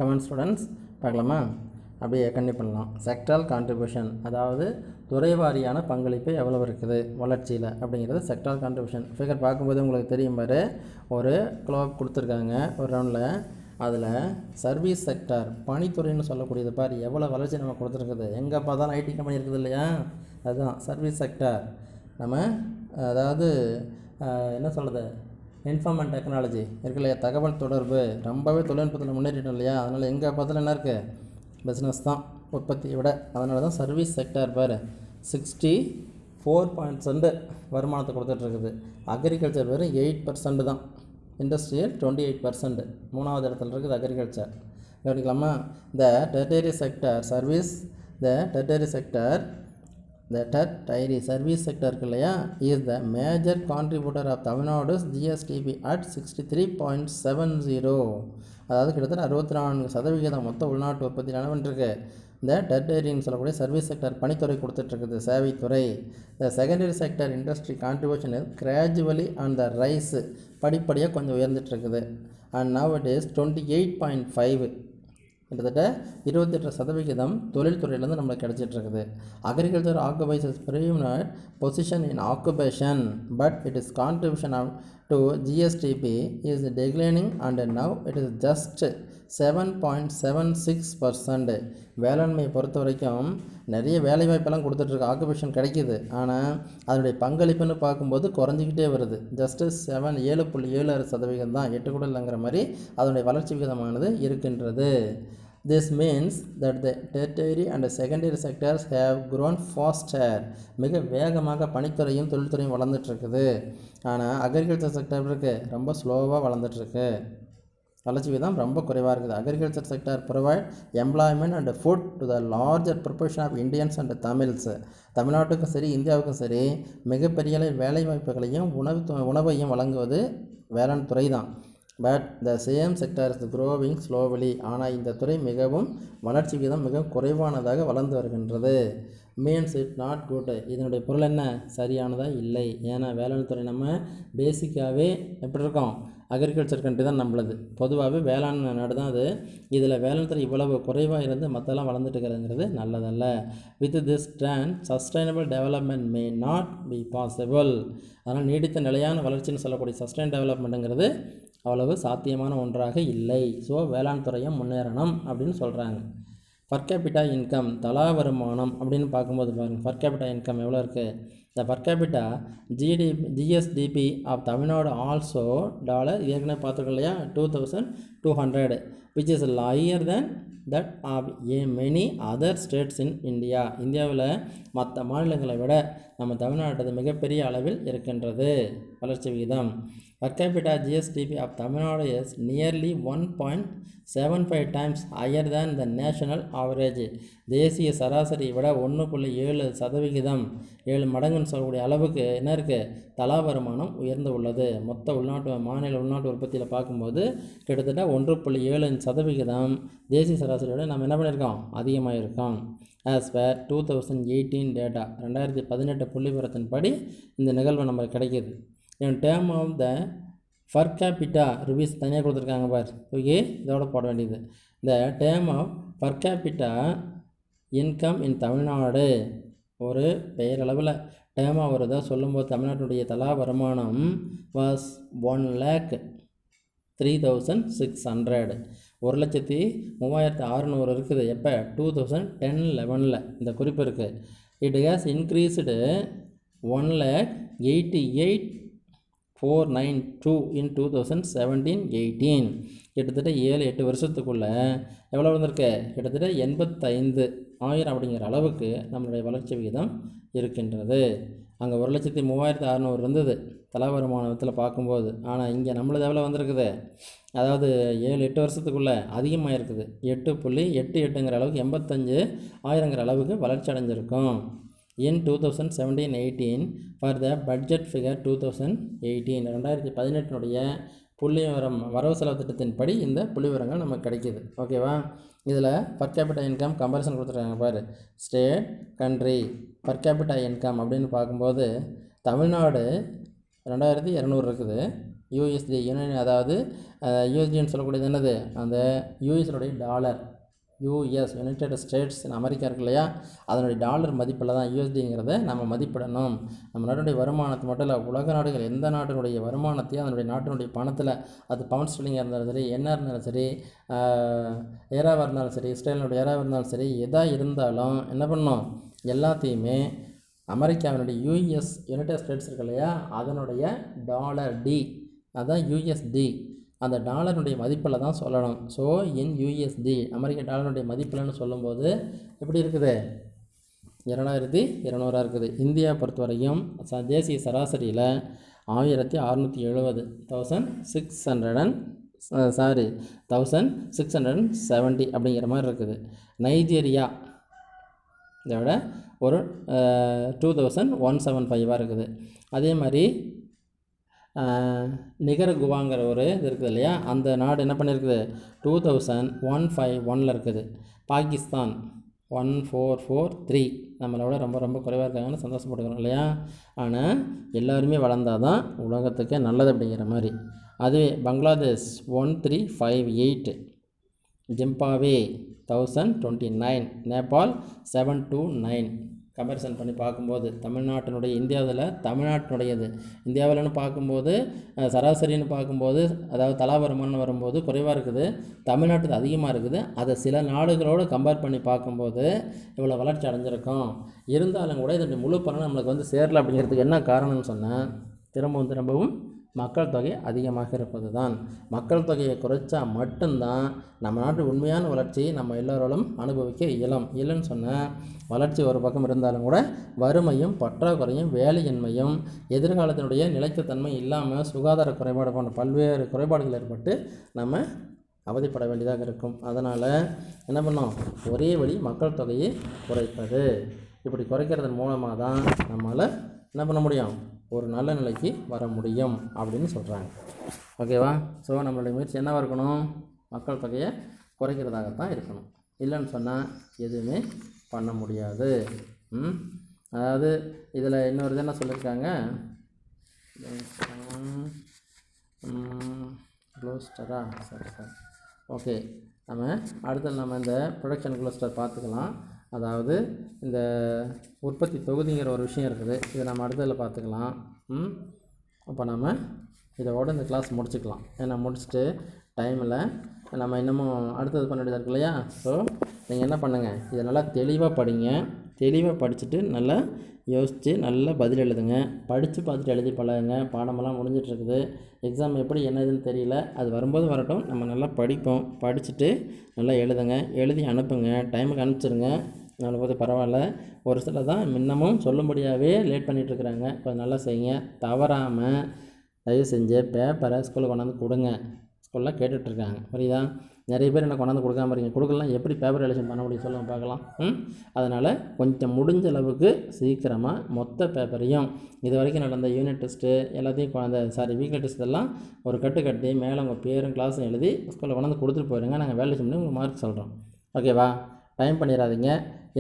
Comment students பார்க்கலாமா? அப்படியே continue பண்ணலாம். செக்டாரல் கான்ட்ரிபியூஷன், அதாவது துறைவாரியான பங்களிப்பு எவ்வளோ இருக்குது வளர்ச்சியில் அப்படிங்கிறது செக்டாரல் கான்ட்ரிபியூஷன். ஃபிகர் பார்க்கும்போது உங்களுக்கு தெரியும் பாரு, ஒரு க்ளோப் கொடுத்துருக்காங்க ஒரு ரவுண்டில். அதில் சர்வீஸ் செக்டார் பணித்துறைன்னு சொல்லக்கூடியது பாரு எவ்வளோ வளர்ச்சி நம்ம கொடுத்துருக்குது. எங்கே பார்த்தாலும் ஐடி கம்பெனி இருக்குது இல்லையா, அதுதான் சர்வீஸ் செக்டார். நம்ம அதாவது என்ன சொல்கிறது, இன்ஃபார்ம் அண்ட் டெக்னாலஜி இருக்கு இல்லையா, தகவல் தொடர்பு ரொம்பவே தொழில்நுட்பத்தில் முன்னேறிட்டோம் இல்லையா. அதனால் எங்கே பார்த்தாலும் என்ன இருக்குது, பிஸ்னஸ் தான் உற்பத்தியை விட. அதனால தான் சர்வீஸ் செக்டார் பாரு 64% வருமானத்தை கொடுத்துட்ருக்குது. அக்ரிகல்ச்சர் வெறும் 8% தான், இண்டஸ்ட்ரியல் 28%, மூணாவது இடத்துல இருக்குது அக்ரிகல்ச்சர். கவனிக்கலாமா? The tertiary sector service the tertiary service sector இருக்கு இல்லையா, is the major contributor of Tamil Nadu's GSDP at 63.70. அதாவது கிட்டத்தட்ட 64% மொத்த உள்நாட்டு உற்பத்தி நடந்துருக்கு. இந்த டெரிட்டரின்னு சொல்லக்கூடிய சர்வீஸ் செக்டர் பணித்துறை கொடுத்துட்ருக்குது, சேவைத்துறை. The secondary sector industry contribution is gradually on the rise, படிப்படியாக கொஞ்சம் உயர்ந்துட்டுருக்குது. அண்ட் நவ் இட் இஸ் 28.5, கிட்டத்தட்ட 28% தொழில்துறையிலேருந்து நம்மளுக்கு கிடச்சிட்ருக்குது. Agriculture occupies is preeminent position in occupation, but it is contribution to GSDP is declining and now it is just 7.76%. வேளாண்மையை பொறுத்த வரைக்கும் நிறைய வேலைவாய்ப்பெல்லாம் கொடுத்துட்ருக்கு, ஆக்குபேஷன் கிடைக்கிது. ஆனால் அதனுடைய பங்களிப்புன்னு பார்க்கும்போது குறைஞ்சிக்கிட்டே வருது. ஜஸ்ட்டு 7.76% தான், 8 கூட இல்லைங்கிற மாதிரி அதனுடைய வளர்ச்சி விகிதமானது இருக்கின்றது. This means that the tertiary and secondary sectors have grown faster. மிக வேகமாக பணித்துறையும் தொழில்துறையும் வளர்ந்துட்டுருக்குது. ஆனால் அக்ரிகல்ச்சர் செக்டர் இருக்குது ரொம்ப ஸ்லோவாக வளர்ந்துட்டுருக்கு, வளர்ச்சி விதம் ரொம்ப குறைவாக இருக்குது. Agriculture sector provide employment and food to the larger proportion of Indians and Tamils. தமிழ்நாட்டுக்கும் சரி இந்தியாவுக்கும் சரி மிகப்பெரிய வேலை வாய்ப்புகளையும் உணவையும் வழங்குவது வேளாண் துறை தான். But the same sector is growing slowly. ஆனால் இந்த துறை மிகவும் வளர்ச்சி விகிதம் மிகவும் குறைவானதாக வளர்ந்து வருகின்றது. Means it not good. இதனுடைய பொருள் என்ன, சரியானதாக இல்லை. ஏன்னா வேளாண் துறை நம்ம பேசிக்காகவே எப்படி இருக்கோம், அக்ரிகல்ச்சர் கண்ட்ரி தான் நம்மளது, பொதுவாகவே வேளாண் நாடு தான் அது. இதில் வேளாண் துறை இவ்வளவு குறைவாக இருந்து மற்றெல்லாம் வளர்ந்துட்டு இருக்கிறதுங்கிறது நல்லதல்ல. With this trend sustainable development may not be possible. அதனால் நீடித்த நிலையான வளர்ச்சின்னு சொல்லக்கூடிய சஸ்டைன் டெவலப்மெண்ட்டுங்கிறது அவ்வளவு சாத்தியமான ஒன்றாக இல்லை. ஸோ வேளாண் துறையும் முன்னேறணும் அப்படின்னு சொல்கிறாங்க. பர் கேபிட்டா இன்கம், தலா வருமானம் அப்படின்னு பார்க்கும்போது பாருங்கள், பர் கேபிட்டா இன்கம் எவ்வளோ இருக்குது. இந்த per capita GSDP of Tamil Nadu also dollar ஏற்கனவே பார்த்துருக்கோம் இல்லையா, 2200, which is higher than that of many other states in India. இந்தியாவில் மற்ற மாநிலங்களை விட நம்ம தமிழ்நாட்டது மிகப்பெரிய அளவில் இருக்கின்றது வளர்ச்சி விகிதம். Per capita GSDP of Tamil Nadu is nearly 1.75 times higher than the national average. தேசிய சராசரியை விட 1.7%, 7 மடங்குன்னு சொல்லக்கூடிய அளவுக்கு என்ன இருக்குது, தலா வருமானம் உயர்ந்து உள்ளது. மொத்த மாநில உள்நாட்டு உற்பத்தியில் பார்க்கும்போது கிட்டத்தட்ட 1.7% தேசிய சராசரியோட நம்ம என்ன பண்ணியிருக்கோம், அதிகமாக இருக்கோம். ஆஸ் பர் 2018 டேட்டா, 2018 புள்ளிவிவரத்தின்படி இந்த நிகழ்வு நமக்கு கிடைக்கிது. in term of the per capita rupees தனியாக கொடுத்துருக்காங்க பார், ஓகே, இதோட போட வேண்டியது. the term of per capita income in Tamil Nadu ஒரு பெயரளவில் டேமாக வருதா சொல்லும்போது தமிழ்நாட்டுடைய தலா வருமானம் வாஸ் 1,03,600, 1,03,600 இருக்குது. எப்போ, 2010-11 இந்த குறிப்பு இருக்குது. It has increased 1,88,492 in 2017-18. கிட்டத்தட்ட 7-8 வருஷத்துக்குள்ளே எவ்வளோ வந்திருக்கு, கிட்டத்தட்ட 85,000 அப்படிங்கிற அளவுக்கு நம்மளுடைய வளர்ச்சி விகிதம் இருக்கின்றது. அங்கே 1,03,600 இருந்தது தலா வருமானத்தில் பார்க்கும்போது. ஆனால் இங்கே நம்மளது எவ்வளோ வந்திருக்குது, அதாவது 7-8 வருஷத்துக்குள்ளே அதிகமாக இருக்குது. 8.88ங்கிற அளவுக்கு 85,000ங்கிற அளவுக்கு வளர்ச்சி அடைஞ்சிருக்கும். in 2017-18 for the budget figure 2018, 2018 புள்ளிவிவரம் வரவு செலவு திட்டத்தின்படி இந்த புள்ளிவிவரங்கள் நமக்கு கிடைக்கிது. ஓகேவா? இதில் பர் கேபிட்டா இன்கம் கம்பேரிசன் கொடுத்துருக்காங்க பாரு, state country per capita income அப்படின்னு பார்க்கும்போது தமிழ்நாடு 2,200 இருக்குது, யூஎஸ்டி அதாவது யூஎஸ்டின்னு சொல்லக்கூடியது என்னது, அந்த யூஎஸ்னுடைய dollar, US United States America இருக்கு இல்லையா, அதனுடைய டாலர் மதிப்பில் தான் யூஎஸ்டிங்கிறத நம்ம மதிப்பிடணும். நம்ம நாட்டுடைய வருமானத்தை மட்டும் இல்லை, உலக நாடுகள் எந்த நாட்டினுடைய வருமானத்தையும் அதனுடைய நாட்டினுடைய பணத்தில், அது பவுண்ட் ஸ்டர்லிங்காக இருந்தாலும் சரி, என்ன இருந்தாலும் சரி, ஏராவாக இருந்தாலும் சரி, இஸ்ரேலினுடைய ஏராவாக இருந்தாலும் சரி, எதாக இருந்தாலும் என்ன பண்ணணும், எல்லாத்தையுமே அமெரிக்காவினுடைய யூஎஸ் யுனைடெட் ஸ்டேட்ஸ் இருக்கு இல்லையா, அதனுடைய டாலர் டி, அதுதான் யூஎஸ்டி, அந்த டாலருடைய மதிப்பில் தான் சொல்லணும். ஸோ இன் யூஎஸ்டி அமெரிக்க டாலருடைய மதிப்பில்னு சொல்லும்போது எப்படி இருக்குது, 2200 இருக்குது. இந்தியா பொறுத்த வரைக்கும் தேசிய சராசரியில் 1670 1670 அப்படிங்கிற மாதிரி இருக்குது. நைஜீரியா இதை விட ஒரு 2175 இருக்குது. அதே மாதிரி நிகரகுவாங்கிற ஒரு இது இருக்குது இல்லையா, அந்த நாடு என்ன பண்ணியிருக்குது 2151 இருக்குது. பாகிஸ்தான் 1443, நம்மளோட ரொம்ப ரொம்ப குறைவாக இருக்காங்கன்னு சந்தோஷப்பட்டுக்கிறோம் இல்லையா. ஆனால் எல்லாருமே வளர்ந்தால் தான் உலகத்துக்கே நல்லது அப்படிங்கிற மாதிரி. அதுவே பங்களாதேஷ் 1358, ஜிம்பாவே 1029, நேபாள் 729. கம்பேரிசன் பண்ணி பார்க்கும்போது தமிழ்நாட்டினுடையது இந்தியாவில்னு பார்க்கும்போது சராசரின்னு பார்க்கும்போது, அதாவது தலா வருமானம் வரும்போது குறைவாக இருக்குது, தமிழ்நாட்டுக்கு அதிகமாக இருக்குது. அதை சில நாடுகளோடு கம்பேர் பண்ணி பார்க்கும்போது இவ்வளோ வளர்ச்சி அடைஞ்சிருக்கும். இருந்தாலும் கூட இதனுடைய முழு பலன் நம்மளுக்கு வந்து சேரலை. அப்படிங்கிறதுக்கு என்ன காரணம்னு சொன்னால், திரும்பவும் மக்கள் தொகை அதிகமாக இருப்பது தான். மக்கள் தொகையை குறைச்சா மட்டும்தான் நம்ம நாட்டு உண்மையான வளர்ச்சி நம்ம எல்லோராலும் அனுபவிக்க இல்லைன்னு சொன்னால், வளர்ச்சி ஒரு பக்கம் இருந்தாலும் கூட வறுமையும் பற்றாக்குறையும் வேலையின்மையும் எதிர்காலத்தினுடைய நிலைத்தன்மை இல்லாமல் சுகாதார குறைபாடு போன்ற பல்வேறு குறைபாடுகள் ஏற்பட்டு நம்ம அவதிப்பட வேண்டியதாக இருக்கும். அதனால் என்ன பண்ணோம், ஒரே வழி மக்கள் தொகையை குறைப்பது. இப்படி குறைக்கிறதன் மூலமாக தான் நம்மளால் என்ன பண்ண முடியும், ஒரு நல்ல நிலைக்கு வர முடியும் அப்படின்னு சொல்கிறாங்க. ஓகேவா. ஸோ நம்மளுடைய முயற்சி என்னவாக இருக்கணும், மக்கள் தொகையை குறைக்கிறதாகத்தான் இருக்கணும். இல்லைன்னு சொன்னால் எதுவுமே பண்ண முடியாது. அதாவது இதில் இன்னொரு இது என்ன சொல்லியிருக்காங்க, க்ளோஸ்டரா சரி. ஓகே, நம்ம இந்த ப்ரொடக்ஷன் க்ளோஸ்டர் பார்த்துக்கலாம். அதாவது இந்த உற்பத்தி தொகுதிங்கிற ஒரு விஷயம் இருக்குது, இதை நம்ம அடுத்ததில் பார்த்துக்கலாம். அப்போ நம்ம இதோட இந்த கிளாஸ் முடிச்சுக்கலாம். ஏன்னா முடிச்சுட்டு டைமில் நம்ம இன்னமும் அடுத்தது பண்ண வேண்டியதாக இருக்கு இல்லையா. ஸோ நீங்கள் என்ன பண்ணுங்கள், இதை நல்லா தெளிவாக படிங்க. தெளிவாக படிச்சுட்டு நல்லா யோசித்து நல்லா பதில் எழுதுங்க. படித்து பார்த்துட்டு எழுதி பழகுங்க. பாடமெல்லாம் முடிஞ்சிட்ருக்குது. எக்ஸாம் எப்படி என்னதுன்னு தெரியல, அது வரும்போது வரட்டும். நம்ம நல்லா படிப்போம். படிச்சுட்டு நல்லா எழுதுங்க. எழுதி அனுப்புங்க. டைமுக்கு அனுப்பிச்சிருங்க. போது பரவாயில்ல. ஒரு சில தான் இன்னமும் சொல்லும்படியாகவே லேட் பண்ணிகிட்ருக்குறாங்க. கொஞ்சம் நல்லா செய்யுங்க. தவறாமல் தயவு செஞ்சு பேப்பரை ஸ்கூலுக்கு கொண்டாந்து கொடுங்க. ஸ்கூலில் கேட்டுட்ருக்காங்க, புரியுதா. நிறைய பேர் என்ன கொண்டாந்து கொடுக்காம இருக்கீங்க. கொடுக்கலாம், எப்படி பேப்பர் எலெக்ஷன் பண்ண முடியும் சொல்லுங்கள் பார்க்கலாம். அதனால் கொஞ்சம் முடிஞ்ச அளவுக்கு சீக்கிரமாக மொத்த பேப்பரையும் இது வரைக்கும் நடந்த யூனிட் டெஸ்ட்டு எல்லாத்தையும் வீக்லி டெஸ்ட் எல்லாம் ஒரு கட்டி மேலே உங்கள் பேரும் கிளாஸும் எழுதி ஸ்கூலில் கொண்டாந்து கொடுத்துட்டு போயிடுங்க. நாங்கள் வேலை பண்ணி உங்கள் மார்க் சொல்கிறோம். ஓகேவா. டைம் பண்ணிடாதீங்க.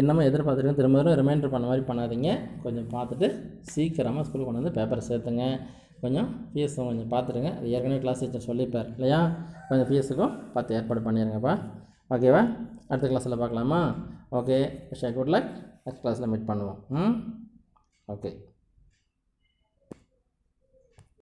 இன்னமும் எதிர்பார்த்துட்டு திரும்ப ரிமைண்டர் பண்ண மாதிரி பண்ணாதீங்க. கொஞ்சம் பார்த்துட்டு சீக்கிரமாக ஸ்கூலுக்கு கொண்டு வந்து பேப்பரை சேர்த்துங்க. கொஞ்சம் ஃபீஸும் கொஞ்சம் பார்த்துருங்க. அது ஏற்கனவே கிளாஸ் டீச்சர் சொல்லிப்பார் இல்லையா. கொஞ்சம் ஃபீஸுக்கும் பார்த்து ஏற்பாடு பண்ணிடுங்கப்பா. ஓகேவா. அடுத்த கிளாஸில் பார்க்கலாமா. Okay, good luck. நெக்ஸ்ட் கிளாஸில் மீட் பண்ணுவோம். ஓகே.